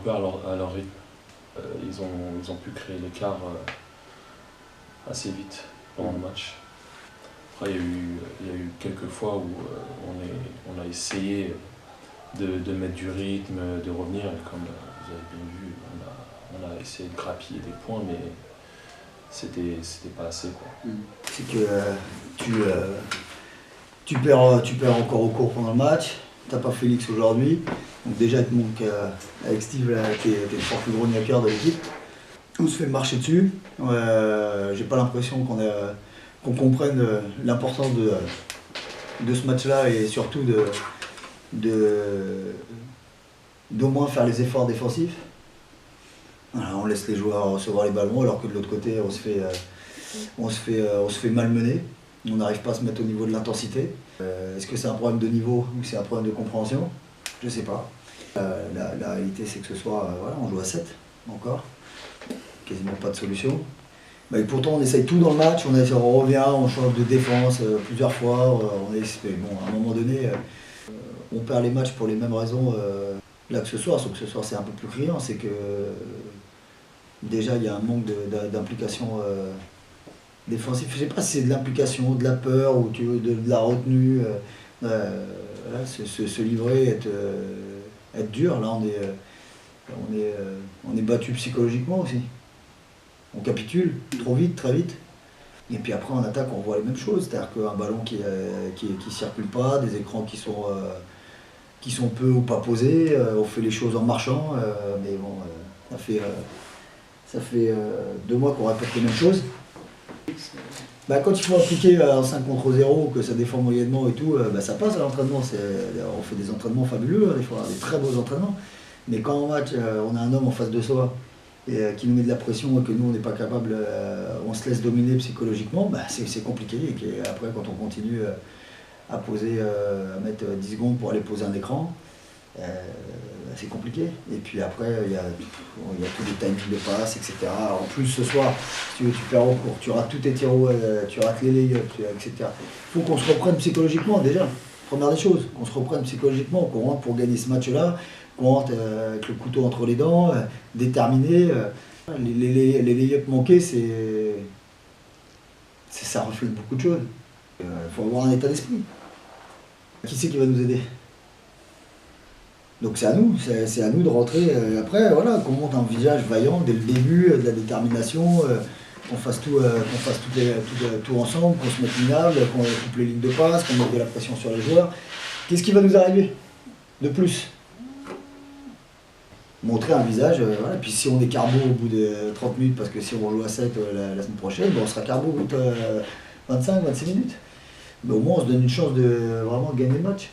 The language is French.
peu à leur rythme. Ils ont pu créer l'écart assez vite pendant le match. Après, il y a eu quelques fois où on a essayé de mettre du rythme, de revenir, et comme vous avez bien vu, on a essayé de grappiller des points, mais c'était pas assez, quoi. C'est que tu perds encore au cours pendant le match, t'as pas Félix aujourd'hui, donc déjà il te manque avec Steve, là, t'es le fort plus gros niaqueur de l'équipe. On se fait marcher dessus, j'ai pas l'impression qu'on comprenne l'importance de ce match-là et surtout d'au moins faire les efforts défensifs. Voilà, on laisse les joueurs recevoir les ballons alors que de l'autre côté on se fait malmener. On n'arrive pas à se mettre au niveau de l'intensité. Est-ce que c'est un problème de niveau ou c'est un problème de compréhension? Je sais pas. La réalité c'est que ce soir, voilà, on joue à 7 encore. Quasiment pas de solution. Et pourtant on essaye tout dans le match, on revient, on change de défense plusieurs fois. Bon, à un moment donné, on perd les matchs pour les mêmes raisons là que ce soir, sauf que ce soir c'est un peu plus criant, c'est que déjà il y a un manque d'implication défensive. Je sais pas si c'est de l'implication, de la peur ou de la retenue. Se livrer, être dur, là on est battu psychologiquement aussi. On capitule trop vite, très vite. Et puis après en attaque on voit les mêmes choses, c'est-à-dire qu'un ballon qui circule pas, des écrans qui sont peu ou pas posés, on fait les choses en marchant, mais bon, ça fait 2 mois qu'on répète les mêmes choses. Quand il faut appliquer un 5 contre 0, que ça défend moyennement et tout, ça passe à l'entraînement. On fait des entraînements fabuleux, des fois, des très beaux entraînements. Mais quand en match, on a un homme en face de soi et qui nous met de la pression et que nous on n'est pas capable, on se laisse dominer psychologiquement, c'est compliqué. Et après quand on continue à mettre 10 secondes pour aller poser un écran, c'est compliqué. Et puis après il y a tous les timings de passe, etc. En plus ce soir, si tu perds au cours, tu rates tous tes tirs, tu rates les lay-ups, etc. Il faut qu'on se reprenne psychologiquement déjà. Première des choses, qu'on se reprenne psychologiquement, qu'on rentre pour gagner ce match-là, qu'on rentre avec le couteau entre les dents, déterminé. Les lay-ups manqués, ça reflète beaucoup de choses. Il faut avoir un état d'esprit. Qui c'est qui va nous aider? Donc c'est à nous de rentrer. Après, voilà, qu'on monte un visage vaillant dès le début, de la détermination, qu'on fasse tout ensemble, qu'on se mette minable, qu'on coupe les lignes de passe, qu'on mette de la pression sur les joueurs. Qu'est-ce qui va nous arriver de plus? Montrer un visage, voilà. Et puis si on est carbo au bout de 30 minutes, parce que si on joue à 7 la semaine prochaine, on sera carbo au bout de 25-26 minutes. Mais au moins on se donne une chance de vraiment gagner le match.